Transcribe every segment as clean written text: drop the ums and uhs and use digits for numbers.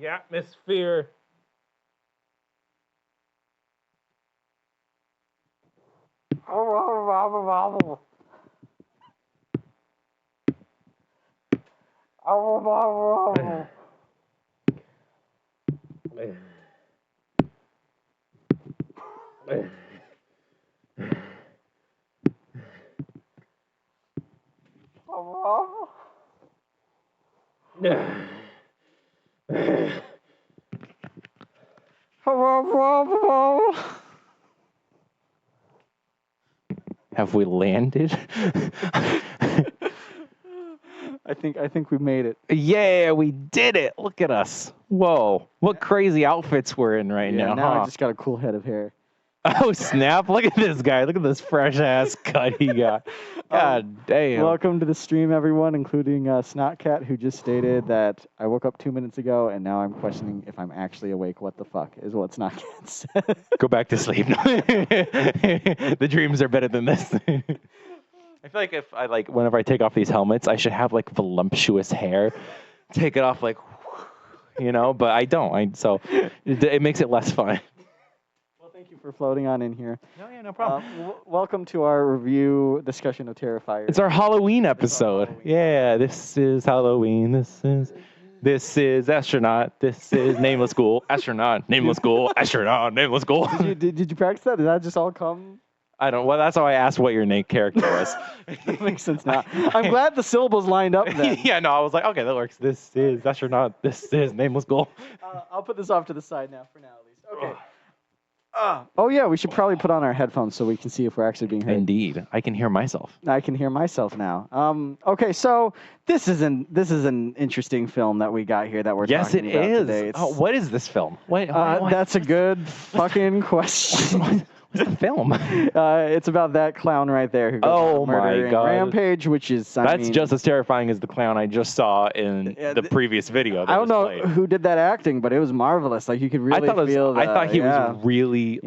the atmosphere. Have we landed? I think we made it. Yeah, we did it. Look at us. Whoa. What crazy outfits we're in right now, Now huh? I just got a cool head of hair. Oh, snap. Look at this guy. Look at this fresh-ass cut he got. God damn. Welcome to the stream, everyone, including Snotcat, who just stated that I woke up 2 minutes ago, and now I'm questioning if I'm actually awake. What the fuck is what Snotcat said? Go back to sleep. The dreams are better than this. I feel like if I whenever I take off these helmets, I should have like voluptuous hair. Take it off but I don't. So it makes it less fun. Well, thank you for floating on in here. No problem. Welcome to our review discussion of Terrifier. It's our Halloween episode. Yeah, this is Halloween. This is astronaut. This is nameless ghoul. Astronaut. Nameless ghoul. Astronaut. Nameless ghoul. Did you practice that? Did that just all come? I don't. Well, that's how I asked what your name character was. That makes sense now. I'm glad the syllables lined up then. Yeah, no, I was like, okay, that works. This is astronaut. This is nameless ghoul. I'll put this off to the side now, for now at least. Okay. Oh yeah, we should probably put on our headphones so we can see if we're actually being heard. Indeed, I can hear myself. I can hear myself now. Okay, so this is an interesting film that we got here that we're talking about today. Oh, what is this film? What? That's a good fucking question. What's the film? It's about that clown right there who goes on a murdering rampage, which is that's just as terrifying as the clown I just saw in the previous video. I don't know who did that acting, but it was marvelous. Like you could really feel. I thought he was really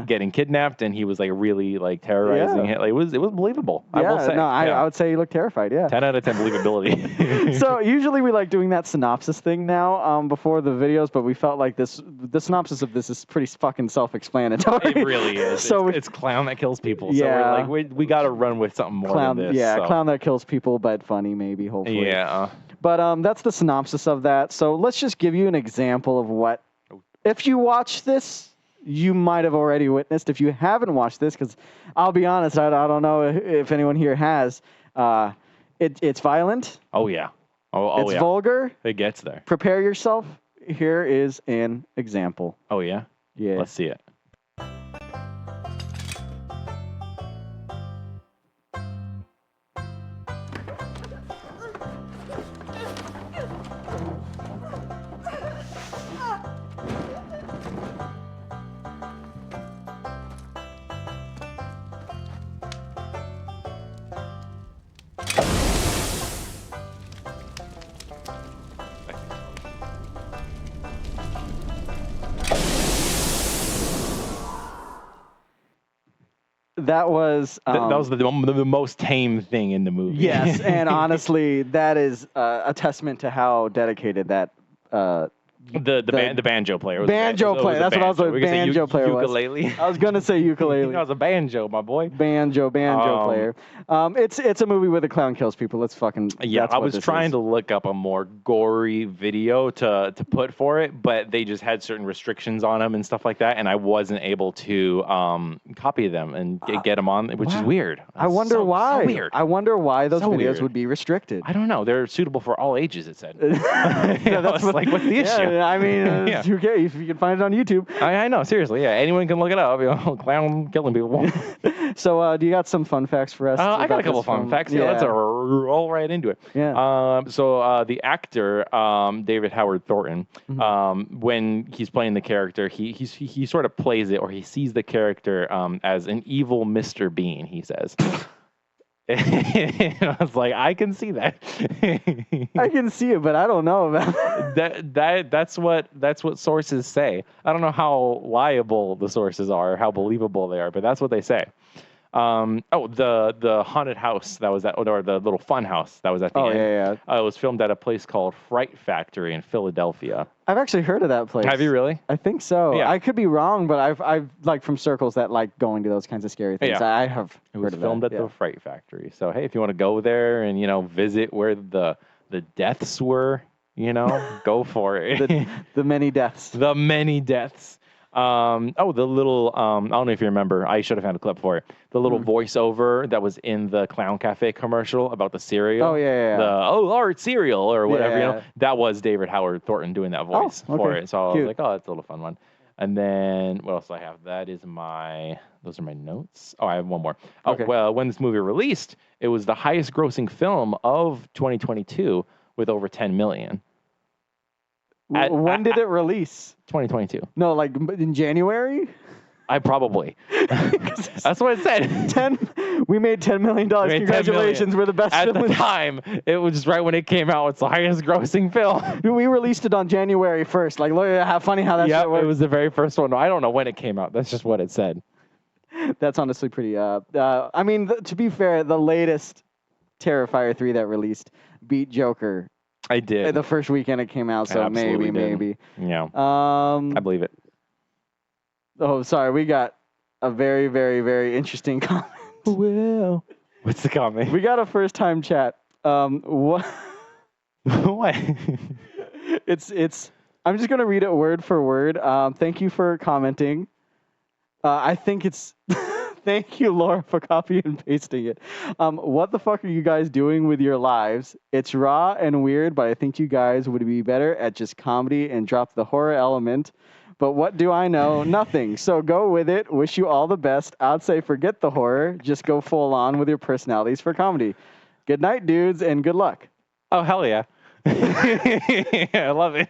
getting kidnapped, and he was really terrorizing it. Like, it was believable. I will say. I would say he looked terrified. Yeah. 10 out of 10 believability. So usually we like doing that synopsis thing now before the videos, but we felt like the synopsis of this is pretty fucking self-explanatory. It really is. So it's clown that kills people. So yeah. we got to run with something more than this. Yeah, clown that kills people, but funny maybe, hopefully. Yeah. But that's the synopsis of that. So let's just give you an example of what, if you watch this, you might have already witnessed. If you haven't watched this, because I'll be honest, I don't know if anyone here has. It's violent. Oh, yeah. It's vulgar. It gets there. Prepare yourself. Here is an example. Oh, yeah? Yeah. Let's see it. That was the most tame thing in the movie. Yes, and honestly, that is a testament to how dedicated that the banjo player was. Banjo player. That's what I was like. Banjo player ukulele. Was. I was gonna say ukulele. That was a banjo, my boy. Banjo player. It's a movie where the clown kills people. Let's fucking. Yeah, I was trying to look up a more gory video to put for it, but they just had certain restrictions on them and stuff like that, and I wasn't able to copy them and get them on, which is weird. I wonder why. So weird. I wonder why those videos would be restricted. I don't know. They're suitable for all ages. It said. That's what's the issue? I mean, it's okay if you can find it on YouTube. I know, seriously. Yeah, anyone can look it up. Clown killing people. So, do you got some fun facts for us? I got a couple of fun facts. Yeah, let's roll right into it. Yeah. So the actor David Howard Thornton, when he's playing the character, he sort of plays it, or he sees the character as an evil Mr. Bean. He says. I was like, I can see that. I can see it, but I don't know about that's what sources say. I don't know how liable the sources are, or how believable they are, but that's what they say. The haunted house that was or the little fun house that was at the Oh end. yeah, yeah. It was filmed at a place called Fright Factory in Philadelphia. I've actually heard of that place. Have you really? I think so. Yeah. I could be wrong, but I've like from circles that like going to those kinds of scary things. Yeah. I have It was heard of filmed that. at the Fright Factory. So hey, if you want to go there and visit where the deaths were, go for it. the many deaths. The many deaths. The little, I don't know if you remember, I should have found a clip for it. The little voiceover that was in the Clown Cafe commercial about the cereal. Oh, yeah. The, art cereal or whatever, Yeah. that was David Howard Thornton doing that voice for okay. it. So I Cute. was like, oh, that's a little fun one. And then what else do I have? Those are my notes. Oh, I have one more. Okay. Oh, well, when this movie released, it was the highest grossing film of 2022 with over 10 million. When did it release? 2022. No, like in January. I probably. That's what it said. We made $10 million. We made $10 million. Congratulations, we're the best. At film the time, it was just right when it came out. It's the highest grossing film. We released it on January 1st. Like, look at how funny how that Yeah, shit works. it was the very first one. I don't know when it came out. That's just what it said. That's honestly pretty. I mean, to be fair, the latest Terrifier 3 that released beat Joker I did. the first weekend it came out. So absolutely maybe. Yeah. I believe it. Oh, sorry. We got a very, very, very interesting comment. Well, what's the comment? We got a first time chat. What? What? It's. I'm just gonna read it word for word. Thank you for commenting. I think it's. Thank you, Laura, for copying and pasting it. What the fuck are you guys doing with your lives? It's raw and weird, but I think you guys would be better at just comedy and drop the horror element. But what do I know? Nothing. So go with it. Wish you all the best. I'd say forget the horror. Just go full on with your personalities for comedy. Good night, dudes, and good luck. Oh, hell yeah. I love it.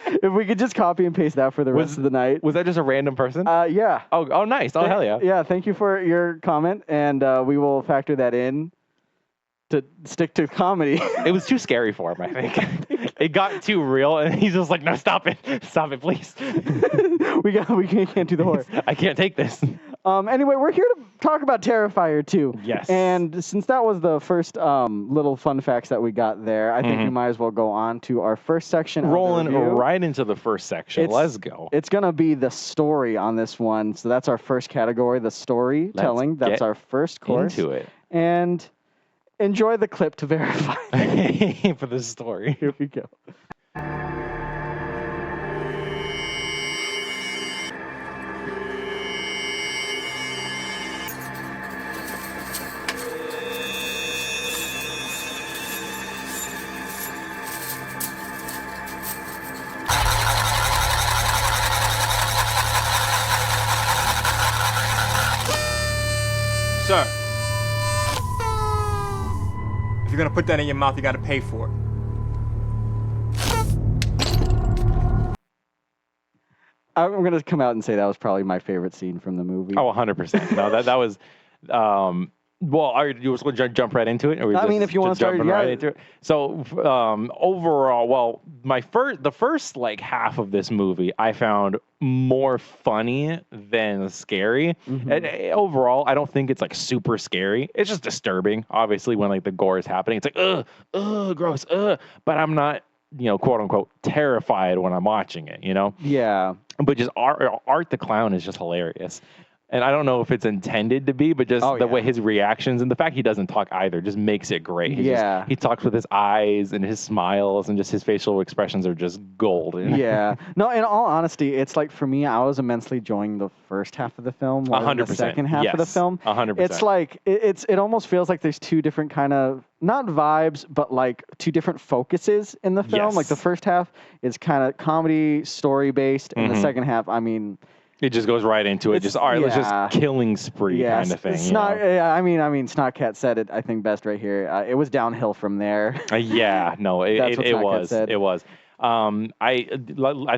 If we could just copy and paste that for the rest of the night. Was that just a random person? Yeah. Oh, nice. Oh, hell yeah. Yeah, thank you for your comment, and we will factor that in to stick to comedy. It was too scary for him, I think. It got too real, and he's just like, no, stop it. Stop it, please. we can't do the horror. I can't take this. Anyway, we're here to talk about Terrifier 2. Yes. And since that was the first little fun facts that we got there, I think we might as well go on to our first section. Rolling of the review. right into the first section. Let's go. It's going to be the story on this one. So that's our first category, the storytelling. That's our first course. Into it. And enjoy the clip to verify. For the story. Here we go. Sir, if you're gonna put that in your mouth, you gotta pay for it. I'm going to come out and say that was probably my favorite scene from the movie. Oh, 100%. No, that was. Well, you just going to jump right into it? Or I mean, if you want to start, right into it. So overall, well, the first like half of this movie, I found more funny than scary. And overall, I don't think it's like super scary. It's just disturbing. Obviously, when like the gore is happening, it's like gross, But I'm not, quote unquote, terrified when I'm watching it. Yeah. But just Art the Clown is just hilarious. And I don't know if it's intended to be, but just the way his reactions and the fact he doesn't talk either just makes it great. He talks with his eyes and his smiles and just his facial expressions are just golden. Yeah. No, in all honesty, it's like for me, I was immensely enjoying the first half of the film more than the second half of the film. 100%. It's like it almost feels like there's two different kind of not vibes, but like two different focuses in the film. Yes. Like the first half is kind of comedy story based, and the second half, I mean. It just goes right into it. Just all right, let's just killing spree kind of thing. I mean, Snotcat said it. I think best right here. It was downhill from there. Yeah, no, it was. Said. It was. I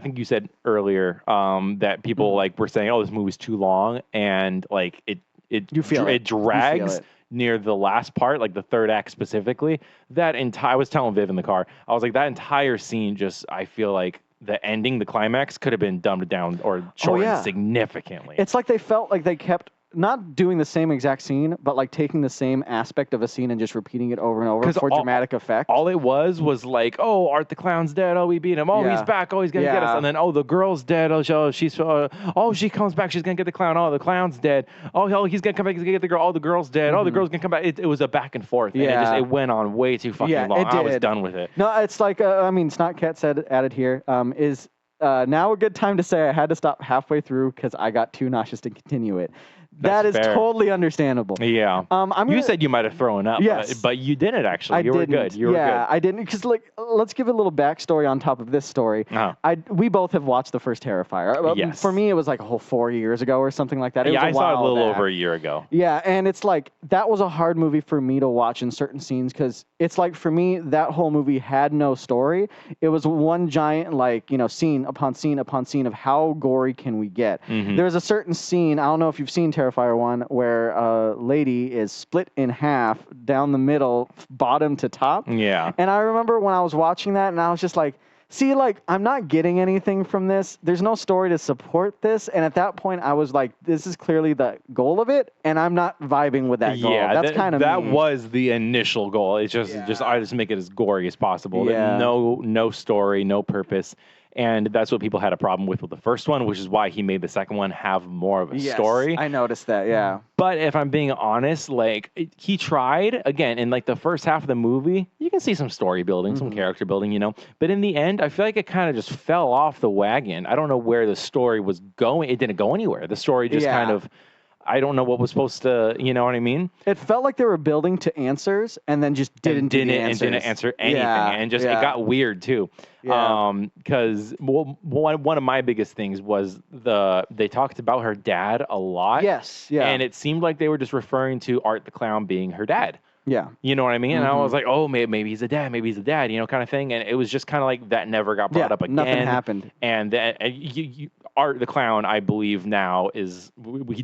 think you said earlier that people like were saying, "Oh, this movie's too long," and like it drags near the last part, like the third act specifically. I was telling Viv in the car, I was like, that entire scene I feel like. The ending, the climax, could have been dumbed down or shortened significantly. It's like they felt like they kept not doing the same exact scene, but like taking the same aspect of a scene and just repeating it over and over for dramatic effect. All it was like, oh, Art the Clown's dead. Oh, we beat him. Oh, he's back. Oh, he's gonna get us. And then, oh, the girl's dead. Oh, she comes back. She's gonna get the clown. Oh, the clown's dead. Oh, he's gonna come back. He's gonna get the girl. Oh, the girl's dead. Oh, the girl's gonna come back. It was a back and forth. Yeah. And it went on way too fucking long. I was done with it. No, it's like, Snotcat said added here, is now a good time to say I had to stop halfway through because I got too nauseous to continue it. That is fair. totally understandable. Yeah. You said you might have thrown up, yes. but you didn't actually. You were good. You were good. I didn't, because let's give a little backstory on top of this story. Uh-huh. We both have watched the first Terrifier. Yes. For me, it was like a whole 4 years ago or something like that. I saw it a little over a year ago. Yeah, and it's like, that was a hard movie for me to watch in certain scenes, because it's like, for me, that whole movie had no story. It was one giant, scene upon scene upon scene of how gory can we get. Mm-hmm. There's a certain scene, I don't know if you've seen Terrifier 1, where a lady is split in half down the middle, bottom to top. Yeah. And I remember when I was watching that, and I was just like, see, I'm not getting anything from this. There's no story to support this. And at that point, I was like, this is clearly the goal of it, and I'm not vibing with that goal. Yeah, that's kind of that was the initial goal. It's just I just make it as gory as possible. Yeah. No story, no purpose. And that's what people had a problem with the first one, which is why he made the second one have more of a story. I noticed that, yeah. But if I'm being honest, he tried, again, in the first half of the movie, you can see some story building, some character building, But in the end, I feel like it kind of just fell off the wagon. I don't know where the story was going. It didn't go anywhere. The story just kind of... I don't know what was supposed to, you know what I mean? It felt like they were building to answers and then just didn't answer anything. And just it got weird too. Because one of my biggest things was they talked about her dad a lot. Yes, yeah. And it seemed like they were just referring to Art the Clown being her dad. Yeah. You know what I mean? And I was like, oh, maybe he's a dad, kind of thing. And it was just kind of like that never got brought up again. Nothing happened. And then Art the Clown, I believe now, is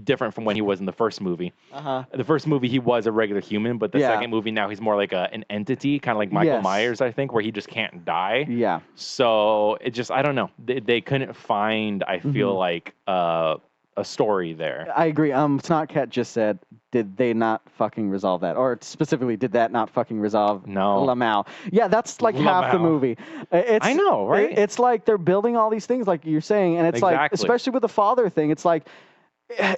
different from when he was in the first movie. Uh-huh. The first movie, he was a regular human, but the second movie, now he's more like an entity, kind of like Michael Myers, I think, where he just can't die. Yeah. So it just, I don't know. They couldn't find, I feel like, a story there. I agree. Snotcat just said, did they not fucking resolve that? Or specifically, did that not fucking resolve Lamau? Yeah, that's like half the movie. I know, right? It's like they're building all these things, like you're saying, and it's like, especially with the father thing, it's like,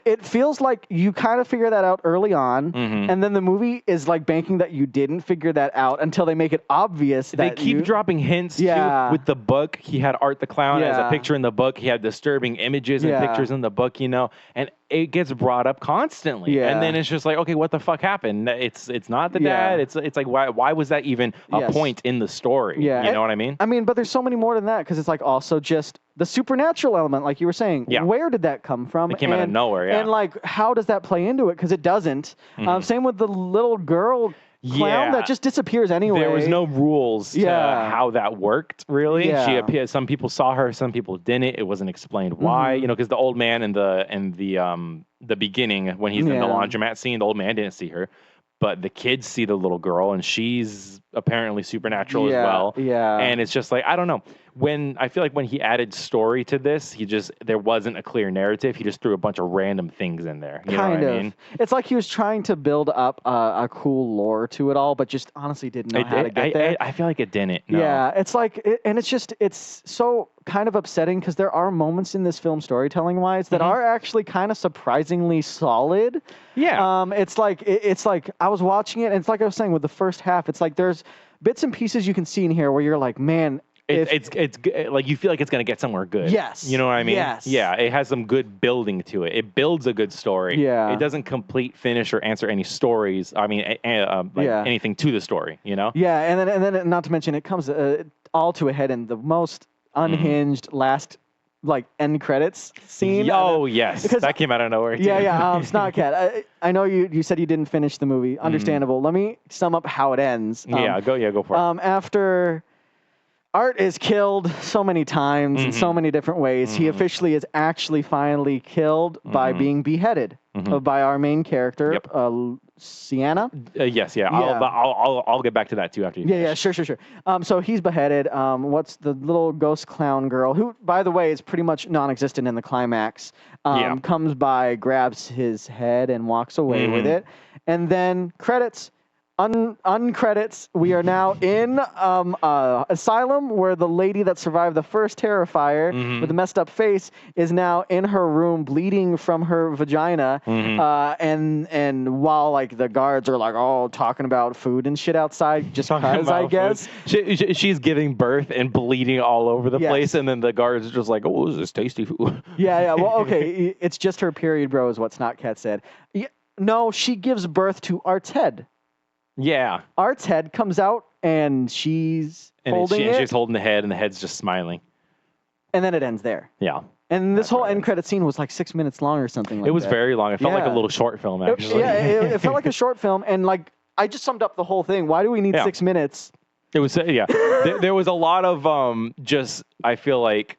it feels like you kind of figure that out early on, and then the movie is like banking that you didn't figure that out until they make it obvious that they keep dropping hints too. With the book, he had Art the Clown as a picture in the book. He had disturbing images and pictures in the book, and it gets brought up constantly. And then it's just like, okay, what the fuck happened? It's not the dad. It's like, why was that even a point in the story? Yeah. You know what I mean? I mean, but there's so many more than that, because it's like also just the supernatural element, like you were saying. Yeah. Where did that come from? It came out of nowhere, And like, how does that play into it? Because it doesn't. Same with the little girl clown that just disappears anyway. There was no rules to how that worked, really. Yeah. She appeared. Some people saw her, some people didn't. It wasn't explained why. Because the old man in the beginning, when he's in the laundromat scene, the old man didn't see her. But the kids see the little girl, and she's apparently supernatural as well. Yeah. And it's just like, I don't know. I feel like when he added story to this, there wasn't a clear narrative. He just threw a bunch of random things in there. You know what I mean? It's like he was trying to build up a cool lore to it all, but just honestly didn't know how to get there. I feel like it didn't. No. Yeah, it's like, and it's so kind of upsetting, because there are moments in this film, storytelling wise, that are actually kind of surprisingly solid. Yeah. It's like I was watching it, and it's like I was saying with the first half, it's like there's bits and pieces you can see in here where you're like, man. It's like you feel like it's going to get somewhere good. Yes. You know what I mean? Yes. Yeah, it has some good building to it. It builds a good story. Yeah. It doesn't complete, finish, or answer any stories. I mean, anything to the story, Yeah, and then not to mention, it comes all to a head in the most unhinged last end credits scene. Oh, yes. That came out of nowhere, too. Yeah. Snotcat, I know you said you didn't finish the movie. Understandable. Let me sum up how it ends. Go for it. After Art is killed so many times in so many different ways, he officially is actually finally killed by being beheaded by our main character, Sienna. Yes, yeah. Yeah. I'll get back to that too after you. Yeah, finish. sure. So he's beheaded. What's the little ghost clown girl, who, by the way, is pretty much non-existent in the climax, Yeah. comes by, grabs his head, and walks away with it. And then credits, uncredits, we are now in asylum, where the lady that survived the first Terrifier with the messed up face is now in her room bleeding from her vagina. And while like the guards are like, oh, talking about food and shit outside, just because, I guess. She's giving birth and bleeding all over the Yes. place, and then the guards are just like, oh, this is tasty food. Yeah. Well, okay. It's just her period, bro, is what Snotcat said. Yeah, no, she gives birth to Art's head. Yeah. Art's head comes out, and she's holding it. And she's holding the head, and the head's just smiling. And then it ends there. Yeah. And this whole end credit scene was like 6 minutes long or something like that. It was very long. It felt like a Yeah. little short film, actually. It felt like a short film. And like, I just summed up the whole thing. Why do we need 6 minutes? It was, yeah. There was a lot of just, I feel like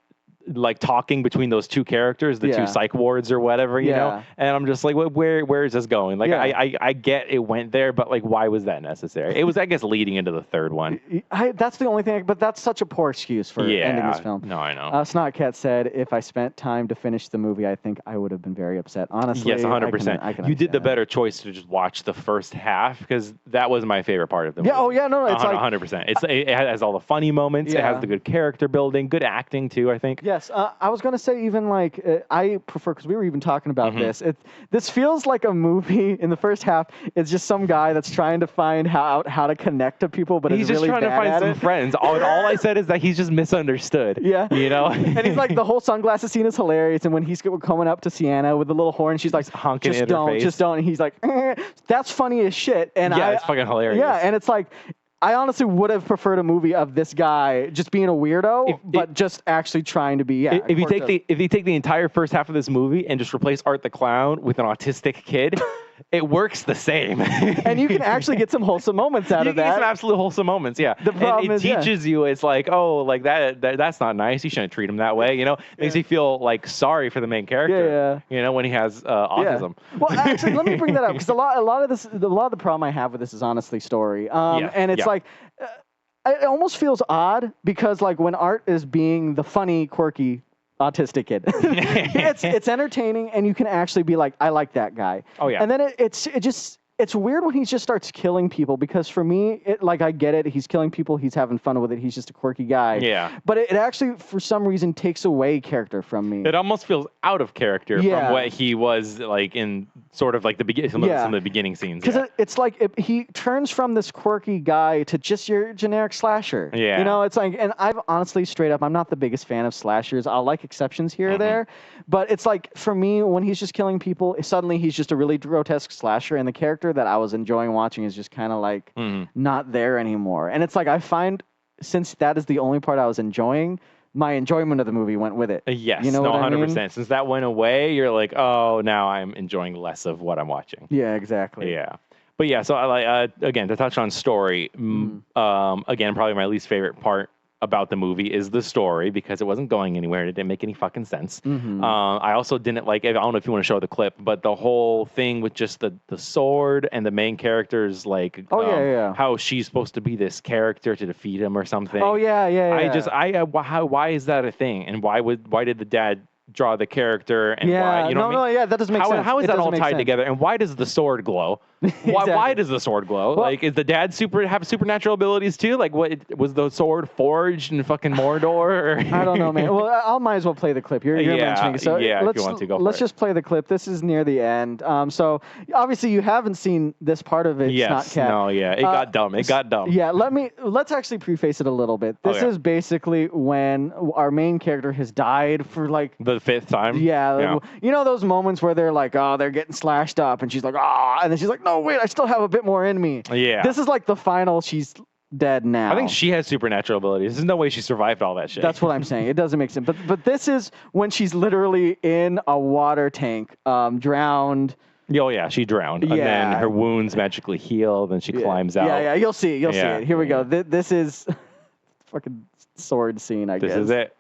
talking between those two characters, the two psych wards or whatever, you know? And I'm just like, where is this going? Like, I get it went there, but like, why was that necessary? It was, I guess, leading into the third one. That's the only thing, but that's such a poor excuse for ending this film. No, I know. Snotcat said, if I spent time to finish the movie, I think I would have been very upset. Honestly, yes, 100%. I can you did the understand better choice to just watch the first half, because that was my favorite part of the movie. Yeah, no, it's 100%. It has all the funny moments. It has the good character building, good acting too, I think. Yes, I was going to say, even like, I prefer, because we were even talking about this, this feels like a movie in the first half. It's just some guy that's trying to find how to connect to people, but he's is just really trying to bad find at some it. friends. All I said is that he's just misunderstood. Yeah. You know? And he's like, the whole sunglasses scene is hilarious, and when he's coming up to Sienna with the little horn, she's like, honking just at her don't, face. just don't. And he's like, that's funny as shit. And yeah, it's fucking hilarious. Yeah, and it's like, I honestly would have preferred a movie of this guy just being a weirdo, but just actually trying to be. If you take the entire first half of this movie and just replace Art the Clown with an autistic kid, it works the same. And you can actually get some wholesome moments out of that. You can get some absolute wholesome moments, yeah. The problem and it teaches you, it's like, oh, like that's not nice. You shouldn't treat him that way, you know? Makes you feel like sorry for the main character, you know, when he has autism. Well, actually, let me bring that up, because a lot of the problem I have with this is honestly story. And it's like, it almost feels odd, because like when Art is being the funny, quirky autistic kid, it's entertaining, and you can actually be like, I like that guy. Oh yeah. And then it's weird when he just starts killing people, because for me, I get it. He's killing people. He's having fun with it. He's just a quirky guy. Yeah. But it actually, for some reason, takes away character from me. It almost feels out of character from what he was like in sort of like some of the beginning scenes. Because it's like he turns from this quirky guy to just your generic slasher. Yeah. You know, it's like, and I've honestly, straight up, I'm not the biggest fan of slashers. I'll like exceptions here or there. But it's like, for me, when he's just killing people, suddenly he's just a really grotesque slasher, and the character that I was enjoying watching is just kind of like not there anymore. And it's like, I find, since that is the only part I was enjoying, my enjoyment of the movie went with it. Yes, you know what 100%. I mean? Since that went away, you're like, oh, now I'm enjoying less of what I'm watching. Yeah, exactly. Yeah. But yeah, so I like again, to touch on story, again, probably my least favorite part about the movie is the story, because it wasn't going anywhere. It didn't make any fucking sense. I also didn't like, I don't know if you want to show the clip, but the whole thing with just the sword and the main character's like, how she's supposed to be this character to defeat him or something. Oh yeah. Why is that a thing? And why did the dad draw the character, and why, you know what I mean? that doesn't make sense. How is that all tied sense. together? And why does the sword glow? Why does the sword glow? Well, like, is the dad have supernatural abilities too? Like, what was the sword forged in fucking Mordor? Or? I don't know, man. Well, I might as well play the clip. You're mentioning it. So if you want to go. Let's just play the clip. This is near the end. So obviously you haven't seen this part of it. Yes. No. Yeah. It got dumb. It got dumb. Yeah. Let's actually preface it a little bit. This is basically when our main character has died for like the 5th time. Yeah. You know those moments where they're like, oh, they're getting slashed up, and she's like, ah, and then she's like, no, wait, I still have a bit more in me. Yeah. This is like the final. She's dead now. I think she has supernatural abilities. There's no way she survived all that shit. That's what I'm saying. It doesn't make sense. But this is when she's literally in a water tank, drowned. Oh yeah, she drowned. And then her wounds magically heal. Then she climbs out. Yeah. You'll see. You'll see it. Here we go. This is fucking sword scene. I guess this is it.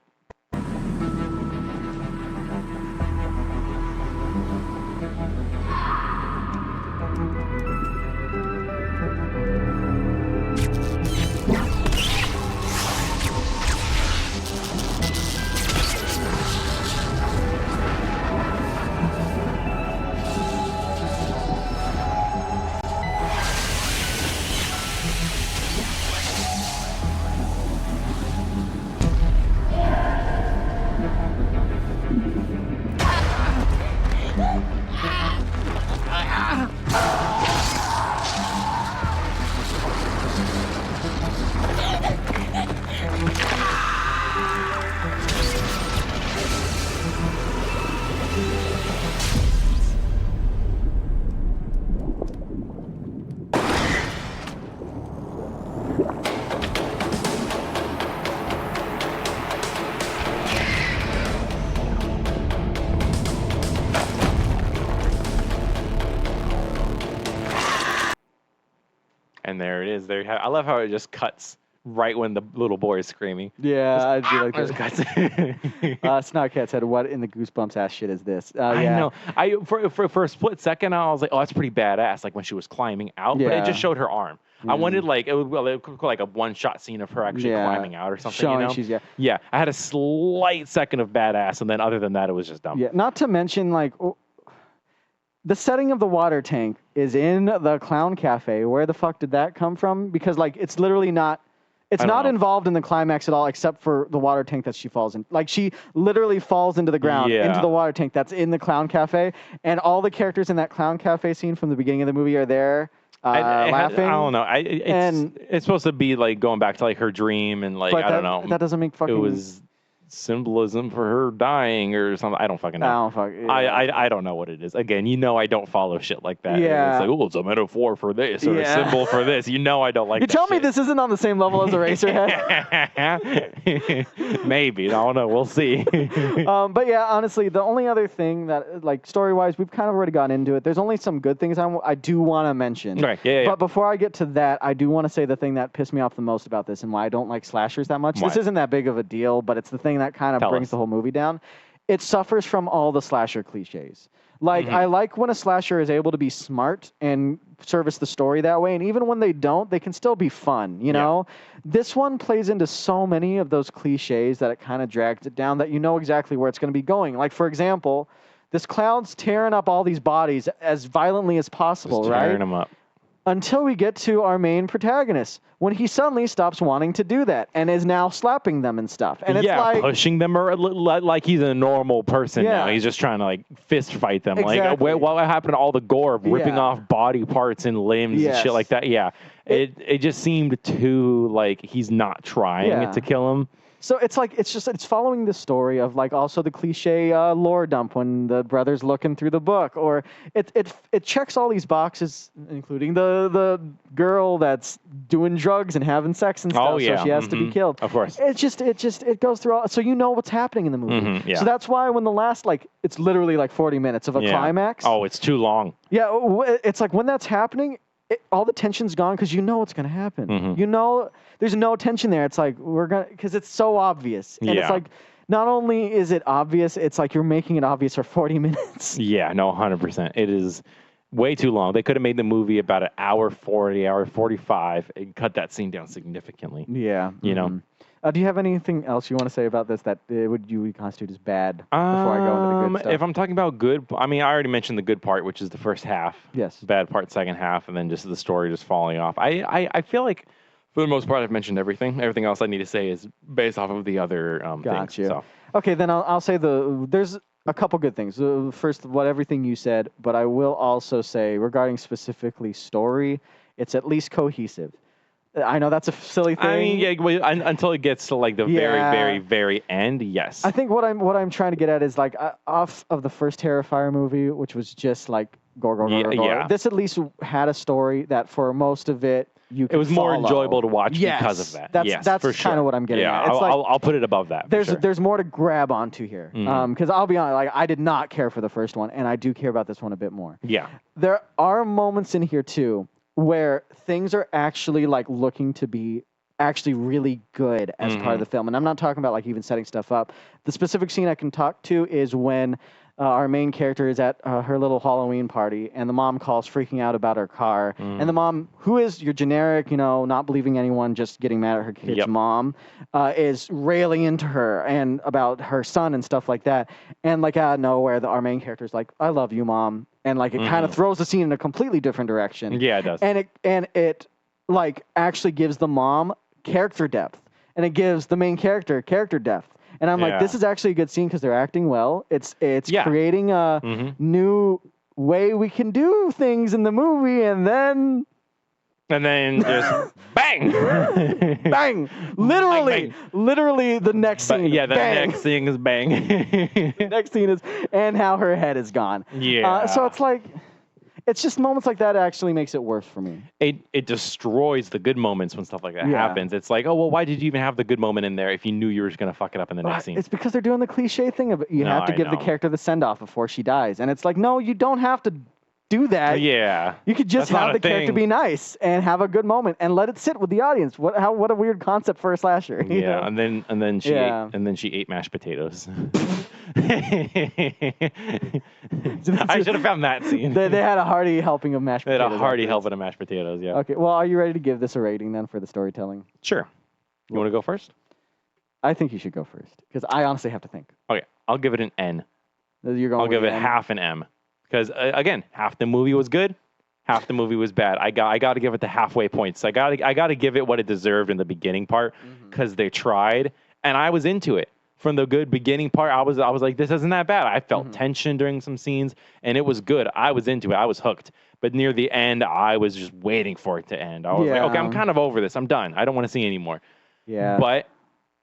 And there it is. There you have. I love how it just cuts right when the little boy is screaming. Yeah, I do like Just that. cuts. Snarkcat said, "What in the goosebumps ass shit is this?" I Yeah. know. For a split second, I was like, "Oh, that's pretty badass." Like when she was climbing out, but it Yeah. just showed her arm. I wanted like it would like a one-shot scene of her actually Yeah. climbing out or something. Showing you know? she's Yeah. I had a slight second of badass, and then other than that, it was just dumb. Yeah. Not to mention like. The setting of the water tank is in the clown cafe. Where the fuck did that come from? Because like it's literally not. It's I don't not know. involved in the climax at all, except for the water tank that she falls in. Like she literally falls into the ground, Yeah. into the water tank that's in the clown cafe, and all the characters in that clown cafe scene from the beginning of the movie are there laughing. I don't know. And- It's supposed to be like going back to like her dream and like But I don't know. that doesn't make fucking. It was symbolism for her dying or something. I don't fucking know. I don't fuck. Yeah. I don't know what it is. Again, I don't follow shit like that. Yeah. It's like, oh, it's a metaphor for this or a Yeah. symbol for this. I don't like You that tell me shit. this isn't on the same level as Eraserhead. Maybe. I don't know. We'll see. But yeah, honestly, the only other thing that, like, story-wise, we've kind of already gotten into it. There's only some good things I do want to mention. Right. Yeah. But before I get to that, I do want to say the thing that pissed me off the most about this and why I don't like slashers that much. Why? This isn't that big of a deal, but it's the thing that kind of Tell brings us. the whole movie down. It suffers from all the slasher cliches. Like, Mm-hmm. I like when a slasher is able to be smart and service the story that way, and even when they don't, they can still be fun, you know? This one plays into so many of those cliches that it kind of drags it down that you know exactly where it's going to be going. Like, for example, this clown's tearing up all these bodies as violently as possible, Just right? tearing them up. Until we get to our main protagonist, when he suddenly stops wanting to do that and is now slapping them and stuff. And it's like, pushing them or like he's a normal person now. Yeah. He's just trying to like fist fight them. Exactly. Like what happened to all the gore of ripping Yeah. off body parts and limbs and Yes. shit like that? Yeah. It just seemed too like he's not trying Yeah. to kill him. so it's like, it's following the story of like also the cliche lore dump when the brother's looking through the book, or it checks all these boxes, including the girl that's doing drugs and having sex and stuff. Oh, yeah. So she has to be Mhm. killed. Of course. It goes through all, so you know what's happening in the movie. Yeah. So that's why when the last, like, it's literally like 40 minutes of a Yeah. climax. Oh, it's too long. Yeah, it's like when that's happening, all the tension's gone because you know what's going to happen. Mhm. You know, there's no tension there. It's like because it's so obvious. And Yeah. it's like, not only is it obvious, it's like you're making it obvious for 40 minutes. Yeah, no, 100%. It is way too long. They could have made the movie about an hour 40, hour 45, and cut that scene down significantly. Yeah. You know. Do you have anything else you want to say about this that would you constitute as bad before I go into the good stuff? If I'm talking about good, I mean, I already mentioned the good part, which is the first half. Yes. Bad part, second half, and then just the story just falling off. I feel like, for the most part, I've mentioned everything. Everything else I need to say is based off of the other Gotcha. things. So. Okay, then I'll say there's a couple good things. First, everything you said, but I will also say regarding specifically story, it's at least cohesive. I know that's a silly thing. I mean, yeah, until it gets to like the very, Yeah. very, very end, yes. I think what I'm trying to get at is like off of the first Terrifier movie, which was just like gore. Yeah. This at least had a story that for most of it you could It was more follow. enjoyable to watch Yes, because of that. That's yes, that's for sure. kind of what I'm getting yeah, at. It's I'll put it above that. For sure. there's more to grab onto here. Mhm. Because I'll be honest, like I did not care for the first one, and I do care about this one a bit more. Yeah. There are moments in here too where things are actually like looking to be actually really good as part of the film. And I'm not talking about like even setting stuff up. The specific scene I can talk to is when our main character is at her little Halloween party and the mom calls freaking out about her car. And the mom, who is your generic, not believing anyone, just getting mad at her kid's Yep. mom, is railing into her and about her son and stuff like that. And like out of nowhere, our main character is like, I love you, mom. And like it kind of throws the scene in a completely different direction. Yeah, it does. And it like actually gives the mom character depth, and it gives the main character depth. And I'm like, Yeah. this is actually a good scene because they're acting well. It's Yeah. creating a new way we can do things in the movie, and then And then just bang. bang, literally the next But scene. yeah, the bang. next thing is bang. The next scene is and how her head is gone. Yeah. So it's like. It's just moments like that actually makes it worse for me. It destroys the good moments when stuff like that Yeah. happens. It's like, oh well, why did you even have the good moment in there if you knew you were just gonna fuck it up in the next scene? It's because they're doing the cliche thing of you No, have to I give the know. character the send off before she dies, and it's like, no, you don't have to do that. Yeah. You could just That's not have a the character thing. be nice and have a good moment and let it sit with the audience. What a weird concept for a slasher. you know? Yeah, and then she Yeah. she ate mashed potatoes. I should have found that scene. They had a hearty helping of mashed They had potatoes. a hearty afterwards. helping of mashed potatoes. Yeah. Okay, well, are you ready to give this a rating then for the storytelling? Sure. You want to go first? I think you should go first because I honestly have to think. Okay, I'll give it an N. You're going. I'll give with it the N? half an M because again, half the movie was good, half the movie was bad. I got to give it the halfway points. I got to give it what it deserved in the beginning part because they tried and I was into it. From the good beginning part, I was like, this isn't that bad. I felt tension during some scenes and it was good. I was into it. I was hooked. But near the end, I was just waiting for it to end. I was like, okay, I'm kind of over this. I'm done. I don't want to see anymore. Yeah. But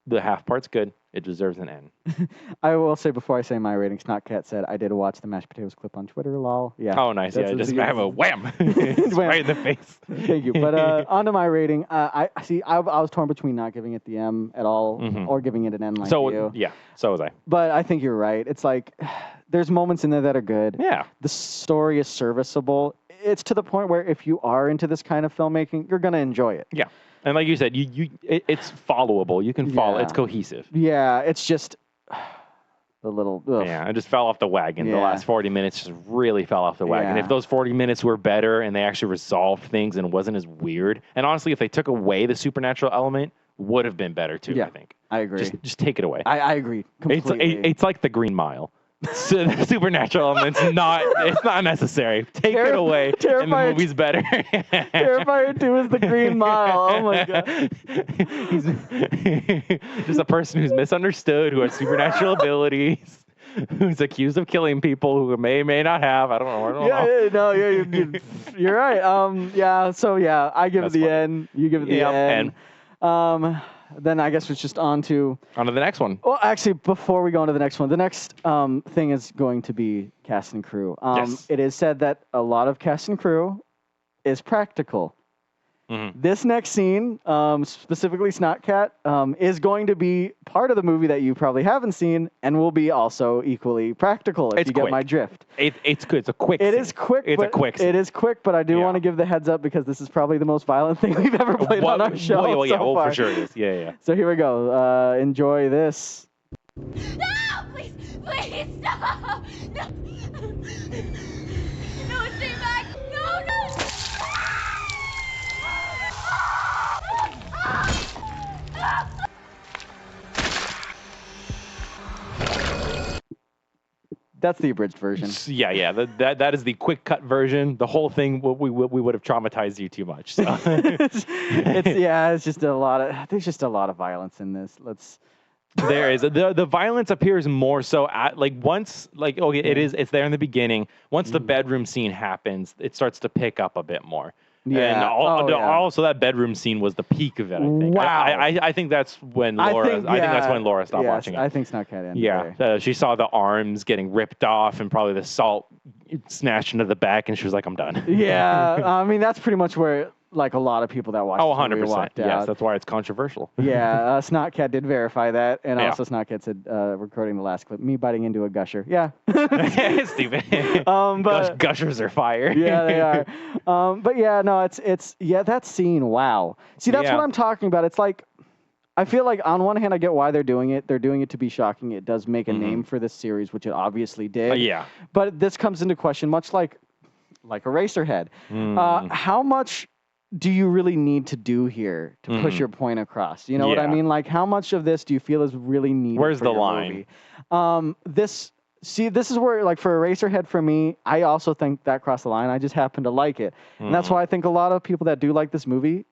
the half part's good. It deserves an N. I will say before I say my rating, Snotcat said I did watch the mashed potatoes clip on Twitter. Lol. Yeah. Oh, nice. Yeah, just have a wham. It's Wham. right in the face. Thank you. But onto my rating. I was torn between not giving it the M at all or giving it an N like you. Yeah, so was I. But I think you're right. It's like there's moments in there that are good. Yeah. The story is serviceable. It's to the point where if you are into this kind of filmmaking, you're gonna enjoy it. Yeah. And like you said, it's followable. You can follow. Yeah. It's cohesive. Yeah. It's just the little. Ugh. Yeah, I just fell off the wagon. The Yeah. last 40 minutes just really fell off the wagon. Yeah. If those 40 minutes were better and they actually resolved things and it wasn't as weird, and honestly, if they took away the supernatural element, would have been better too. Yeah. I think. I agree. Just take it away. I agree It's completely. it's like the Green Mile. So the supernatural element's it's not necessary. Take it away, and the Terrifier- movie's better. Terrifier 2 is the Green Mile. Oh my god. He's just a person who's misunderstood, who has supernatural abilities, who's accused of killing people who may or may not have. I don't know. Yeah, no, you're right. Yeah, so yeah, I give That's it the funny. N. You give it the Yep, N. Then I guess it's just on to. On to the next one. Well, actually, before we go on to the next one, the next thing is going to be cast and crew. Yes. It is said that a lot of cast and crew is practical. This next scene, specifically Snotcat, is going to be part of the movie that you probably haven't seen and will be also equally practical if It's you get quick. my drift. It's good. It's a quick. It scene. is quick. It's a but quick. It is quick, but I do Yeah. want to give the heads up because this is probably the most violent thing we've ever played on our show Well, yeah, so well, far. for sure it is. Yeah. So here we go. Enjoy this. No! Please! Please! No! No! No, stay back! No! No! That's the abridged version. Yeah. That is the quick cut version. The whole thing, we would have traumatized you too much. So. It's just a lot of. There's just a lot of violence in this. There is the violence appears more so at once it's there in the beginning. Once the bedroom scene happens, it starts to pick up a bit more. Yeah. And Yeah. also that bedroom scene was the peak of it. I think. Wow. I think that's when Laura. I think that's when Laura stopped watching it. I think Snotcat ended Yeah, there. she saw the arms getting ripped off and probably the salt snatched into the back, and she was like, "I'm done." Yeah, I mean that's pretty much where a lot of people that watched. Oh, the movie 100%. walked Yes, out. that's why it's controversial. Yeah, Snotcat did verify that, and Yeah. also Snotcat said, recording the last clip, me biting into a gusher. Yeah. Stupid. But Gushers are fire. yeah, they are. But yeah, no, it's that scene. Wow. See, that's Yeah. what I'm talking about. It's like I feel like on one hand, I get why they're doing it. They're doing it to be shocking. It does make a name for this series, which it obviously did. Yeah. But this comes into question, much like Eraserhead. How much do you really need to do here to push your point across? You know what I Yeah. mean? Like, how much of this do you feel is really needed? Where's for the your line? movie? This is where, for Eraserhead, for me, I also think that crossed the line. I just happen to like it, and that's why I think a lot of people that do like this movie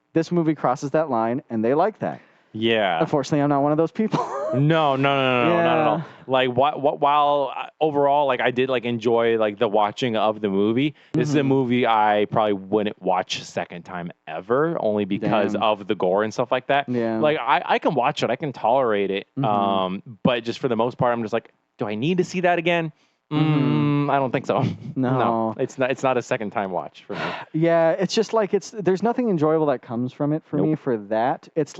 crosses that line, and they like that. Yeah. Unfortunately, I'm not one of those people. No, not at all. Yeah. Like while overall, I did enjoy the watching of the movie. This is a movie I probably wouldn't watch a second time ever, only because Damn. of the gore and stuff like that. Yeah. I can watch it, I can tolerate it. But just for the most part, I'm just like, do I need to see that again? I don't think so. No. It's not a second time watch for me. Yeah, it's just there's nothing enjoyable that comes from it for me for that. It's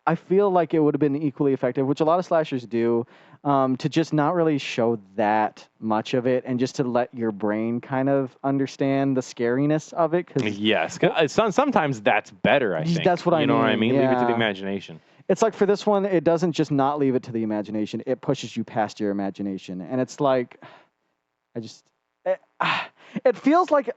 I feel like it would have been equally effective, which a lot of slashers do. to just not really show that much of it and just to let your brain kind of understand the scariness of it. Because Yes. Sometimes that's better, I think. That's what I You know what I mean, mean? Leave it to the yeah. imagination. it's like for this one, it doesn't just not leave it to the imagination. It pushes you past your imagination. And it's like, it feels like,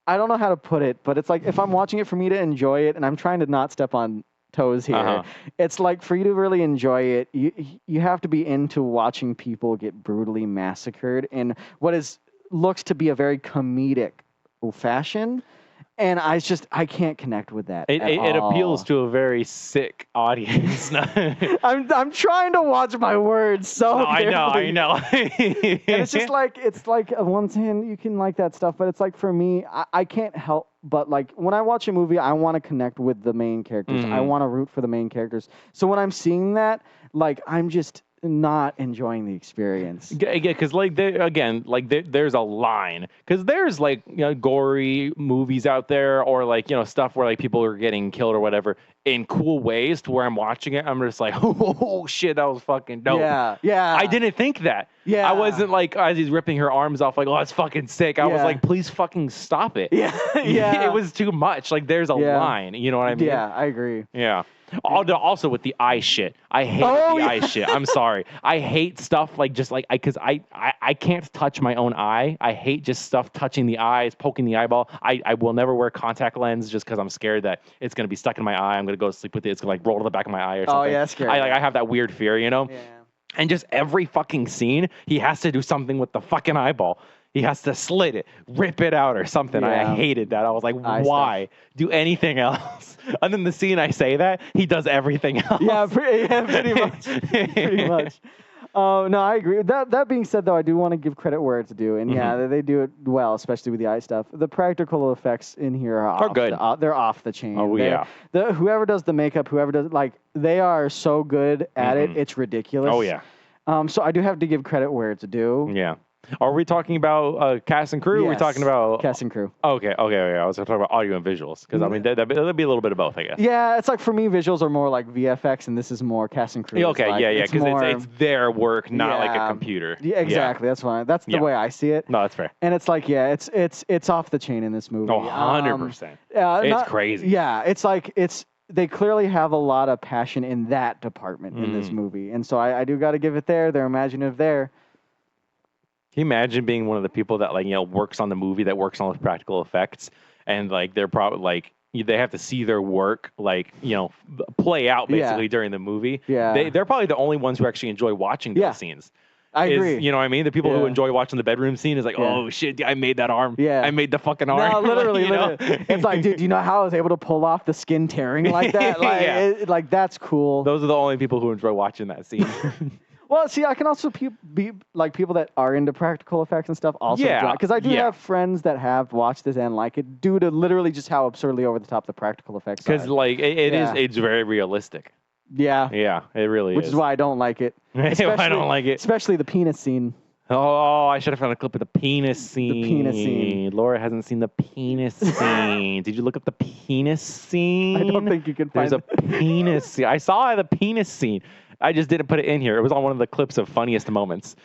I don't know how to put it, but it's like if I'm watching it for me to enjoy it, and I'm trying to not step on toes here, it's like for you to really enjoy it, you have to be into watching people get brutally massacred in what looks to be a very comedic fashion. And I can't connect with that. It appeals to a very sick audience. I'm trying to watch my words so I know. And it's just like, on one hand, you can like that stuff, but it's like for me, I can't help but like when I watch a movie, I want to connect with the main characters. I want to root for the main characters. So when I'm seeing that, like I'm just not enjoying the experience. Yeah, because there's a line. Because there's like gory movies out there, or like stuff where like people are getting killed or whatever in cool ways. To where I'm watching it, I'm just like, oh shit, that was fucking dope. Yeah. I didn't think that. Yeah. I wasn't like as he's ripping her arms off, like, oh, that's fucking sick. I was like, please fucking stop it. Yeah. It was too much. Like there's a line. You know what I mean? Yeah, I agree. Yeah. Also with the eye shit. I hate the eye shit. I'm sorry. I hate stuff like just like because I can't touch my own eye. I hate just stuff touching the eyes, poking the eyeball. I will never wear contact lens just because I'm scared that it's gonna be stuck in my eye. I'm gonna go to sleep with it. It's gonna like roll to the back of my eye or something. Oh yeah, scary. I have that weird fear, Yeah. And just every fucking scene, he has to do something with the fucking eyeball. He has to slit it, rip it out or something. Yeah. I hated that. I was like, why do anything else? And then the scene I say that, he does everything else. Yeah, pretty much. Pretty much. No, I agree. That being said, though, I do want to give credit where it's due. And yeah, they do it well, especially with the eye stuff. The practical effects in here are good. They're off the chain. Oh, yeah. Whoever does the makeup, whoever does, like, they are so good at it, it's ridiculous. Oh, yeah. So I do have to give credit where it's due. Yeah. Are we talking about cast and crew? Or are we Yes, talking about cast and crew? Okay. I was going to talk about audio and visuals because I mean that'd be a little bit of both, I guess. Yeah, it's like for me, visuals are more like VFX, and this is more cast and crew. Okay, like, because it's their work, not like a Yeah. computer. Yeah, exactly. That's fine. That's the way I see it. No, that's fair. And it's like, yeah, it's off the chain in this movie. Oh, 100%. It's crazy. Yeah, it's like they clearly have a lot of passion in that department in this movie, and so I do got to give it there. They're imaginative there. Can you imagine being one of the people that works on the movie, that works on the practical effects, and like they're probably like they have to see their work play out basically during the movie. Yeah. They're probably the only ones who actually enjoy watching those scenes. I agree. You know what I mean? The people who enjoy watching the bedroom scene is like, oh shit, I made that arm. Yeah. I made the fucking arm. No, literally. It's like, dude, do you know how I was able to pull off the skin tearing like that? Like, like that's cool. Those are the only people who enjoy watching that scene. Well, see, I can also be like people that are into practical effects and stuff also. Yeah. Because I do have friends that have watched this and like it due to literally just how absurdly over the top the practical effects are. Because like it's very realistic. Yeah. Yeah, it really Which is why I don't like it. I don't like it. Especially the penis scene. Oh, I should have found a clip of the penis scene. The penis scene. Laura hasn't seen the penis scene. Did you look up the penis scene? I don't think you can find There's a penis scene. I saw the penis scene. I just didn't put it in here. It was on one of the clips of funniest moments.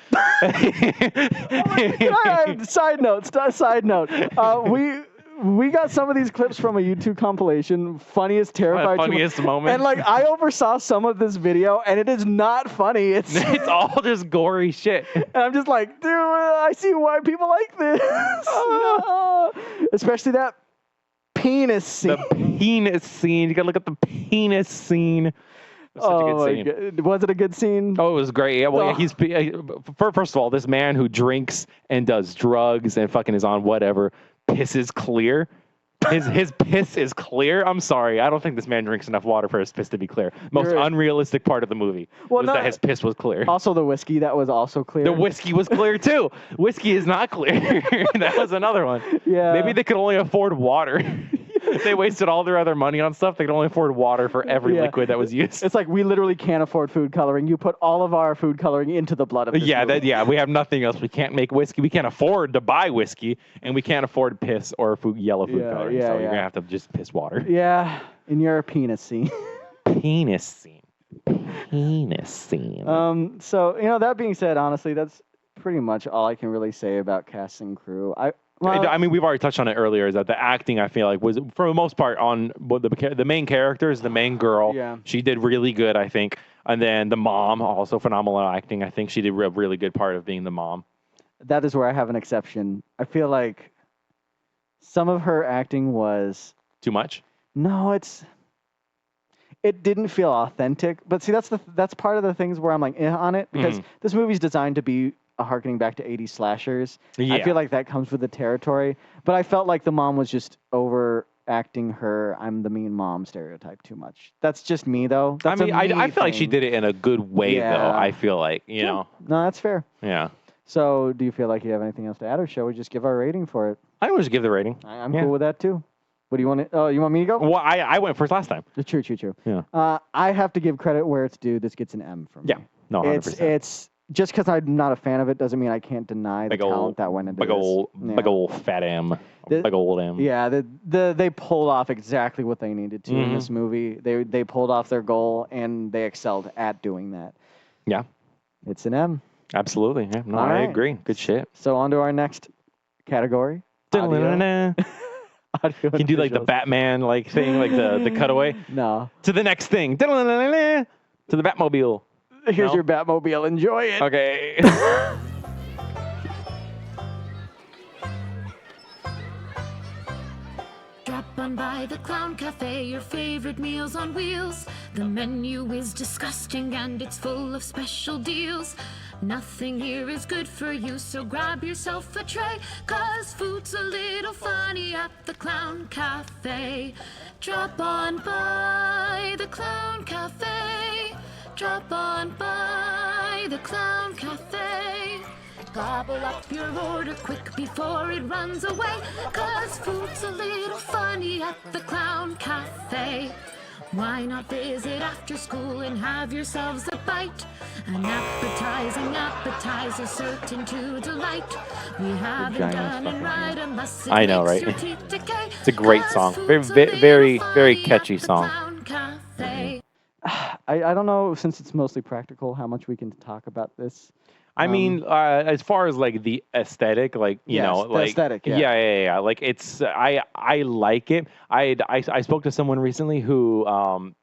Side note. We got some of these clips from a YouTube compilation, funniest Terrifier. Funniest moment. And like I oversaw some of this video, and it is not funny. It's all just gory shit. And I'm just like, dude, I see why people like this. Especially that penis scene. The penis scene. You gotta look at the penis scene. Such a good scene. God. Was it a good scene? Oh, it was great. Yeah, well, he's first of all, this man who drinks and does drugs and fucking is on whatever piss is clear. His piss is clear. I'm sorry, I don't think this man drinks enough water for his piss to be clear. Most unrealistic part of the movie was that his piss was clear. Also, the whiskey that was also clear. The whiskey was clear too. Whiskey is not clear. That was another one. Yeah. Maybe they could only afford water. They wasted all their other money on stuff. They could only afford water for every liquid that was used. It's like we literally can't afford food coloring. You put all of our food coloring into the blood of this movie. We have nothing else. We can't make whiskey. We can't afford to buy whiskey, and we can't afford piss or yellow food coloring. So you're gonna have to just piss water. Yeah, in your penis scene. Penis scene. Penis scene. So that being said, honestly, that's pretty much all I can really say about cast and crew. I mean, we've already touched on it earlier. Is that the acting? I feel like was for the most part on what the main characters, the main girl. Yeah. She did really good, I think. And then the mom, also phenomenal acting. I think she did a really good part of being the mom. that is where I have an exception. I feel like some of her acting was Too much. no, it didn't feel authentic. But see, that's part of the things where I'm like on it because this movie's designed to be a harkening back to 80s slashers. Yeah. I feel like that comes with the territory. But I felt like the mom was just overacting her "I'm the mean mom" stereotype too much. That's just me though. That's I mean, I feel like she thing. did it in a good way, though. Yeah. I feel like, you know. No, that's fair. Yeah. So, do you feel like you have anything else to add, or shall we just give our rating for it? I would just give the rating. I'm Yeah. cool with that too. What do you want to? Oh, you want me to go? Well, I went first last time. True. Yeah. I have to give credit where it's due. This gets an M from me. Yeah. No, 100%. It's just because I'm not a fan of it doesn't mean I can't deny the talent that went into big this. big old fat M. The- Big old M. Yeah, they pulled off exactly what they needed to in this movie. They pulled off their goal and they excelled at doing that. Yeah. It's an M. Absolutely. Yeah. No, All I right. agree. Good shit. So on to our next category. Audio. Can Audio you do like the visuals. Batman like thing, like the cutaway No. to the next thing, to the Batmobile. Here's No? your Batmobile. Enjoy it. Okay. Drop on by the Clown Cafe, your favorite meals on wheels. The menu is disgusting and it's full of special deals. Nothing here is good for you, so grab yourself a tray, 'cause food's a little funny at the Clown Cafe. Drop on by the Clown Cafe. Drop on by the Clown Cafe. Gobble up your order quick before it runs away, 'cause food's a little funny at the Clown Cafe. Why not visit after school and have yourselves a bite? An appetizing appetizer certain to delight. We haven't Vagina's done it fucking right unless it I know, makes right? your teeth decay. It's a great 'Cause song. food's a Very, little very, very funny catchy at the song. Clown Cafe. I don't know, since it's mostly practical, how much we can talk about this. I mean, as far as like the aesthetic, like you Yes, know, the like aesthetic, yeah. yeah. Like it's I like it. I spoke to someone recently who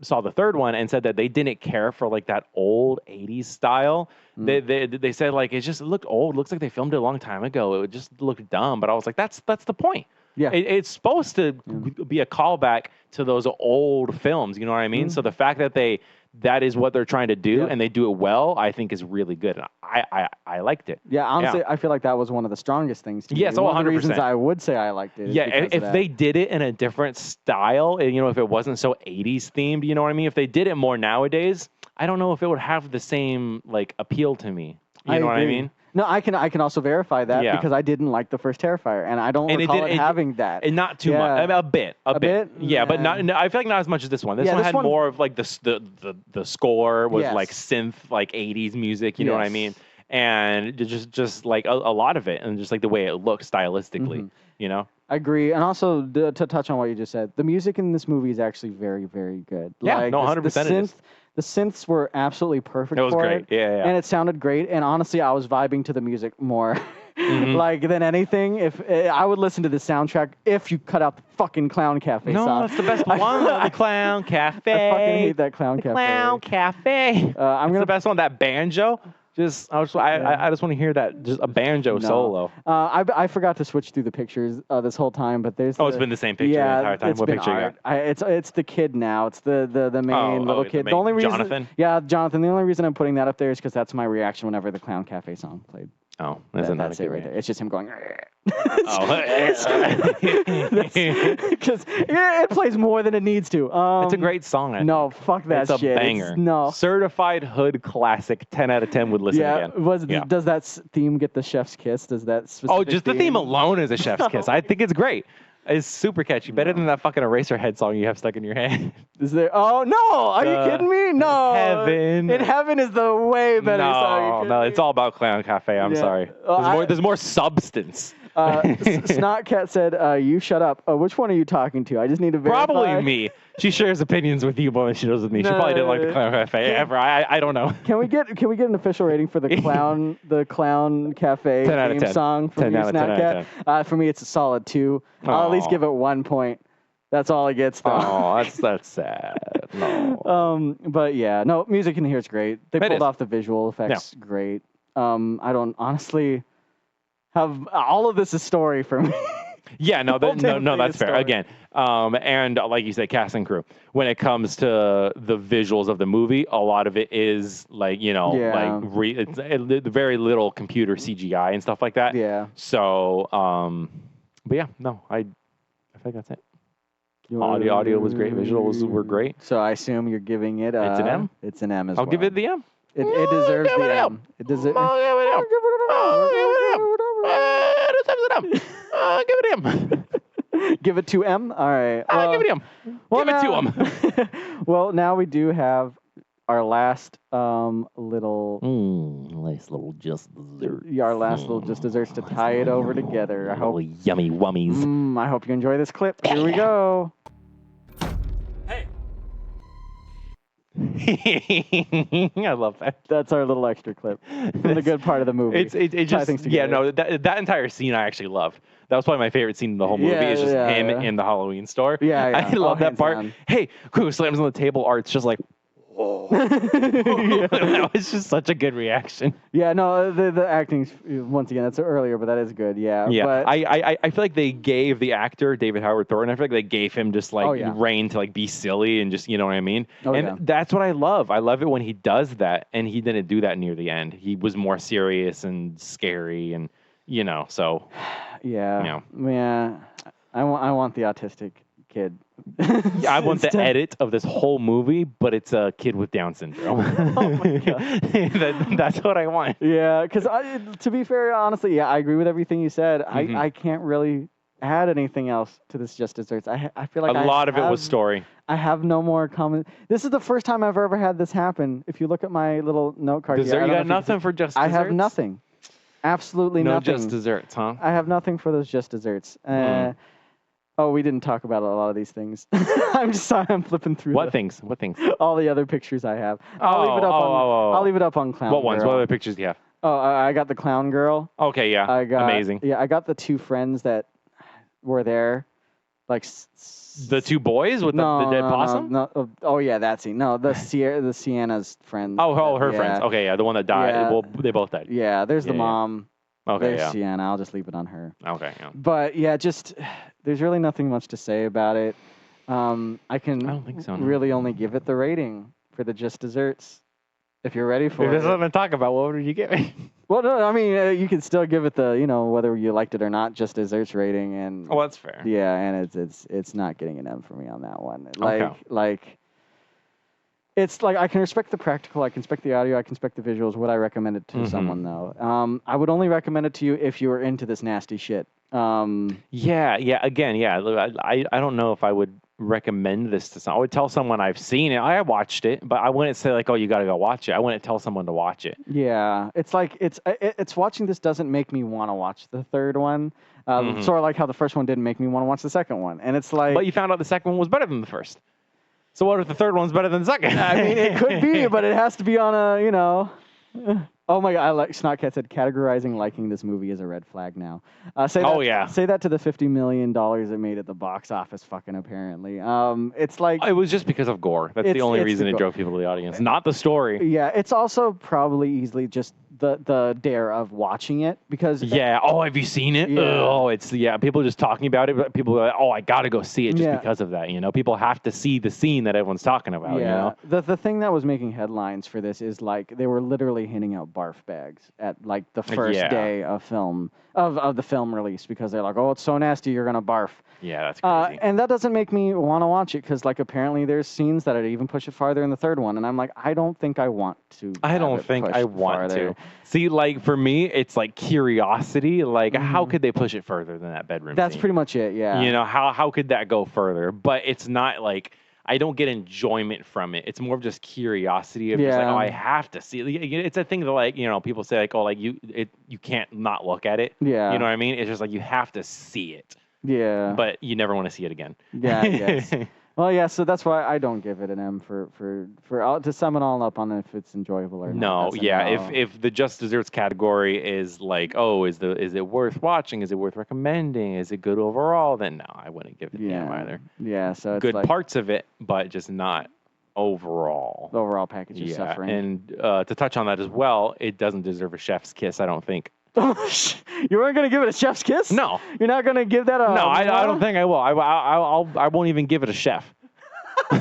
saw the third one and said that they didn't care for like that old '80s style. They said like it just looked old. Looks like they filmed it a long time ago. It just looked dumb. But I was like, that's the point. Yeah. It's supposed to be a callback to those old films. You know what I mean? So the fact that that is what they're trying to do, Yeah. and they do it well, I think is really good. And I liked it. Yeah, honestly, I feel like that was one of the strongest things to Yes, me. oh, One of the reasons 100%. I would say I liked it. Is Yeah, because of if that. they did it in a different style, and, you know, if it wasn't so 80s themed, you know what I mean? If they did it more nowadays, I don't know if it would have the same like appeal to me. You know what I agree. mean? No, I can also verify that Yeah. because I didn't like the first Terrifier, and I don't And recall it having that. And not too much. Yeah. I mean, a bit. bit? Yeah, but Yeah. not. I feel like not as much as this one. This Yeah, one this had one- more of like the score was Yes. like synth, like 80s music. You know what I Yes. mean? And just like a lot of it, and just like the way it looks stylistically. Mm-hmm. You know? I agree, and also to touch on what you just said, the music in this movie is actually very, very good. Yeah, like, no, the 100% it is. The synths were absolutely perfect. It was for great. it, Yeah. and it sounded great. And honestly, I was vibing to the music more, Mm-hmm. like than anything. If I would listen to the soundtrack, if you cut out the fucking Clown Cafe No, song. that's the best one. The Clown Cafe. I fucking hate that Clown Cafe. Clown Cafe. I'm It's gonna the best one. That banjo. I just want to hear that. Just a banjo No. solo. I forgot to switch through the pictures this whole time, but there's. Oh, it's been the same picture the entire time. It's What been picture you got? art. It's the kid now. It's the main little the kid. main- The only reason. Jonathan? Yeah, Jonathan. The only reason I'm putting that up there is because that's my reaction whenever the Clown Cafe song played. Oh, that's That's it right there. It's just him going. Oh, Because it plays more than it needs to. it's a great song. I think. No, fuck that it's a shit. banger. No. Certified hood classic. 10 out of 10 would listen Yeah, again. Yeah. does that theme get the chef's kiss? Does that specific Oh, just the theme alone is a chef's kiss. I think it's great. It's super catchy. Better than that fucking Eraserhead song you have stuck in your head. Is there? Oh no! Are you kidding me? No. Heaven. In Heaven is the way better song. Are you kidding No, me? it's all about Clown Cafe. I'm Yeah. sorry. Oh, There's more substance. Snot Cat said, "You shut up." Which one are you talking to? I just need to verify. Probably me. She shares opinions with you more than she does with me. She No, probably didn't like the Clown Cafe ever. I don't know. Can we get an official rating for the Clown Cafe 10 out of theme 10. song from 10 you, out of 10 Snot out of Cat? For me, it's a solid 2. I'll at least Aw. give it 1 point. That's all it gets, though. Oh, that's sad. No. But yeah, no, music in here is great. They It pulled is. off the visual effects great. I don't honestly have all of this is story for me. Yeah, no, whole damn no, thing that's is fair. story. Again, and like you said, cast and crew. When it comes to the visuals of the movie, a lot of it is like Yeah. it's very little computer CGI and stuff like that. Yeah. So, but yeah, no, I think that's it. Audio was great. Visuals were great. So I assume you're giving it. It's an M? It's an M as I'll well. give it the M. It deserves give it the an M. It deserves. I'll give it an M. I'll give it an M. Give it to M. All right. I'll give it M. Well, Give it to now- well, now we do have our last little. Nice little just dessert. Our last little just desserts to tie it over together. I hope. Yummy wummies. I hope you enjoy this clip. Here we go. Hey, I love that. That's our little extra clip from the good part of the movie. It Tie just things yeah together. no that entire scene I actually love. That was probably my favorite scene in the whole movie. Yeah, It's just yeah, him yeah. in the Halloween store. Yeah, yeah. I love Oh, that hands part. down. Hey, who slams on the table? Art's just like, whoa. That was just such a good reaction. Yeah, no, the acting's once again that's earlier, but that is good. Yeah, Yeah, But I feel like they gave the actor David Howard Thornton. I feel like they gave him just like Oh, yeah. reign to like be silly and just what I mean. Oh, and yeah. that's what I love. I love it when he does that, and he didn't do that near the end. He was more serious and scary, and so yeah, yeah. I want the autistic kid. I want the Instead- edit of this whole movie, but it's a kid with Down syndrome. Oh my God. That's what I want. Yeah, because to be fair, honestly, yeah, I agree with everything you said. Mhm. I can't really add anything else to this Just Desserts. I feel like A lot of it was story. I have no more comment. This is the first time I've ever had this happen. If you look at my little note card, Dessert, here, I you don't got know if nothing for just I desserts? have nothing. Absolutely No nothing. just desserts, huh? I have nothing for those Just Desserts. Oh, we didn't talk about a lot of these things. I'm flipping through What things? What things? all the other pictures I have. I'll leave it up on. I'll leave it up on Clown. What ones? Girl. What other pictures do you have? Oh, I got the Clown Girl. Okay, yeah. I got Amazing. Yeah, I got the 2 friends that were there, like The 2 boys with the dead possum? No, oh yeah, that scene. No, the Sienna's friend. Oh, her yeah. friends. Okay, yeah, the one that died. Yeah. Well, they both died. Yeah, there's the Yeah, yeah. mom. Okay, There's yeah. Sienna. I'll just leave it on her. Okay, yeah. But yeah, just there's really nothing much to say about it. I can I don't think so, no. really only give it the rating for the Just Desserts. If you're ready for If there's it. something to talk about, what would you give me? Well, no, I mean you can still give it the whether you liked it or not, Just Desserts rating, and Oh, that's fair. yeah, and it's not getting an M for me on that one. Okay. Like it's like I can respect the practical, I can respect the audio, I can respect the visuals. Would I recommend it to Mhm. someone though? I would only recommend it to you if you were into this nasty shit. Yeah. Again, yeah. I don't know if I would recommend this to someone. I would tell someone I've seen it. I watched it, but I wouldn't say like, oh, you got to go watch it. I wouldn't tell someone to watch it. Yeah, it's like it's watching this doesn't make me want to watch the third one. Sort of like how the first one didn't make me want to watch the second one, and it's like. But you found out the second one was better than the first. So what if the third one's better than the second? I mean, it could be, but it has to be on a Oh my God! Snotcat said categorizing liking this movie is a red flag now. Say that to the $50 million it made at the box office. Fucking apparently, it's like It was just because of gore. That's the only it's reason the it gore. drove people to the audience, not the story. Yeah, it's also probably easily just the dare of watching it because Yeah. Oh, have you seen it? Yeah. Oh, it's people just talking about it. But people are like, oh, I got to go see it just Yeah. because of that. People have to see the scene that everyone's talking about. Yeah, the thing that was making headlines for this is like they were literally handing out barf bags at like the first Yeah. day of the film release because they're like, oh, it's so nasty, you're gonna barf. Yeah, that's crazy. And that doesn't make me want to watch it because like apparently there's scenes that I'd even push it farther in the third one, and I'm like, I don't think I want to. I have don't it think pushed I want farther. to. See, like for me, it's like curiosity. Like, how could they push it further than that bedroom? That's scene? pretty much it. Yeah. How could that go further? But it's not like I don't get enjoyment from it. It's more of just curiosity of just like, Yeah. oh, I have to see it. It's a thing that like, people say like, oh, like you can't not look at it. Yeah. You know what I mean? It's just like you have to see it, Yeah. but you never want to see it again. Yeah, I guess. Well, yeah, so that's why I don't give it an M for to sum it all up on if it's enjoyable or not. No, That's a yeah. no. If the just desserts category is like, oh, is it worth watching? Is it worth recommending? Is it good overall? Then no, I wouldn't give it an M either. Yeah, so it's Good like parts of it, but just not overall. the overall package is Yeah, suffering. and to touch on that as well, it doesn't deserve a chef's kiss. I don't think. You weren't gonna give it a chef's kiss? No, You're not gonna give that a no, I don't think I will. I won't even give it a chef. Art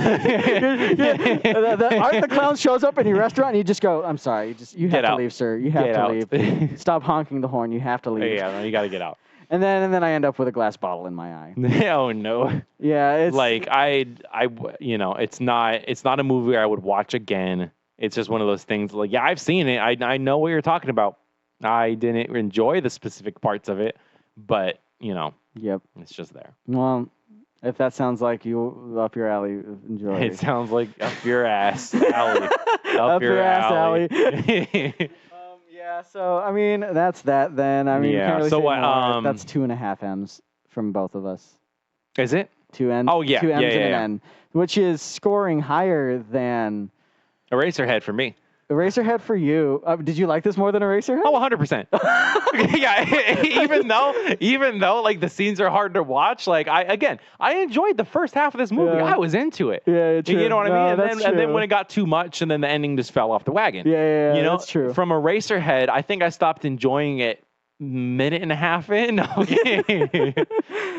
the Clown shows up in your restaurant and you just go, I'm sorry, you have Get to out. leave, sir. You have Get to out. leave. Stop honking the horn. You have to leave. Yeah, no, you got to get out. And then I end up with a glass bottle in my eye. Oh no. Yeah, it's Like it's not a movie I would watch again. It's just one of those things like, yeah, I've seen it. I know what you're talking about. I didn't enjoy the specific parts of it, but Yep. it's just there. Well, if that sounds like you up your alley, enjoy. It sounds like up your ass alley. Up your ass alley. alley. Yeah, so I mean that's that then. I mean, you Yeah, can't really so say what, more. That's 2.5 M's from both of us. Is it? 2 M's. Oh, yeah, 2 M's yeah, and an yeah. N, which is scoring higher than Eraserhead for me. Eraserhead for you. Did you like this more than Eraserhead? Oh, 100%. Yeah, even though like the scenes are hard to watch, like I enjoyed the first half of this movie. Yeah. I was into it. Yeah, true. You know what No, I mean? that's And then true. when it got too much, and then the ending just fell off the wagon. Yeah, you know, that's true. From Eraserhead, I think I stopped enjoying it minute and a half in. Okay.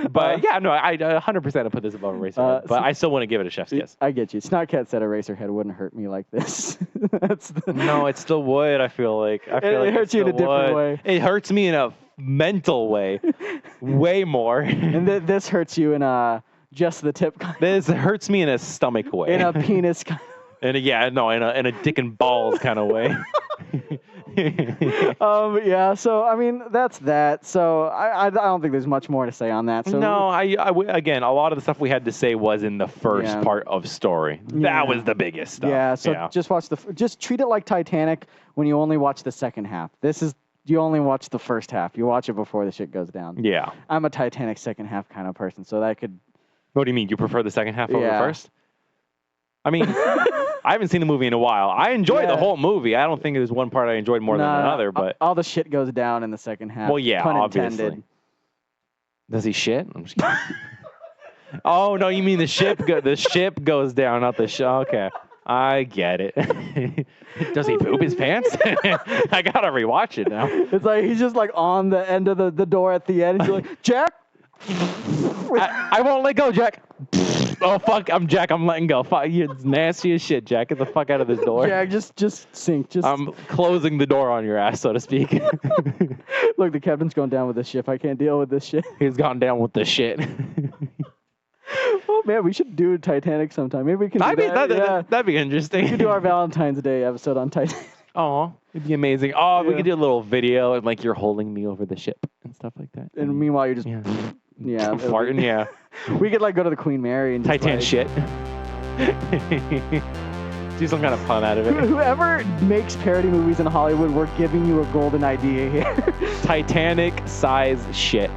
But yeah, no, I 100% put this above Eraserhead, but I still want to give it a chef's kiss. I get you. Snotcat said Eraserhead wouldn't hurt me like this. That's the... No, it still would. I feel like It hurts you in a still different would. way. It hurts me in a mental way, way more. And this hurts you in just the tip kind. This hurts me in a stomach way. In a penis kind. in a dick and balls kind of way. Yeah, so I mean that's that. So I don't think there's much more to say on that. So No, again, a lot of the stuff we had to say was in the first Yeah. part of story. Yeah. That was the biggest stuff. yeah, so just treat it like Titanic when you only watch the second half. You only watch the first half. You watch it before the shit goes down. Yeah. I'm a Titanic second half kind of person, so that could. What do you mean? You prefer the second half over the Yeah. first? I mean, I haven't seen the movie in a while. I enjoyed the Yeah. whole movie. I don't think there's one part I enjoyed more than another, but all the shit goes down in the second half. well, yeah, pun obviously. intended. Does he shit? I'm just kidding. Oh no, you mean the ship? The ship goes down, not the ship. Okay, I get it. Does he poop his pants? I gotta rewatch it now. It's like he's just like on the end of the door at the end. And he's like, Jack. I won't let go, Jack. Oh fuck, I'm Jack. I'm letting go. Fuck, you're nasty as shit, Jack. Get the fuck out of this door. Jack, just sink. Just I'm closing the door on your ass, so to speak. look. The captain's going down with this ship. I can't deal with this shit. He's gone down with the shit. Oh man, we should do Titanic sometime. Maybe we can. Do that. Yeah. That'd be interesting. We could do our Valentine's Day episode on Titanic. Oh, it'd be amazing. Oh, we Yeah. could do a little video and like you're holding me over the ship and stuff like that. And meanwhile, you're just yeah, yeah. farting. Yeah, We could like go to the Queen Mary and just, Titan like, shit. Do some kind of fun out of it. Whoever makes parody movies in Hollywood, we're giving you a golden idea here. Titanic size shit.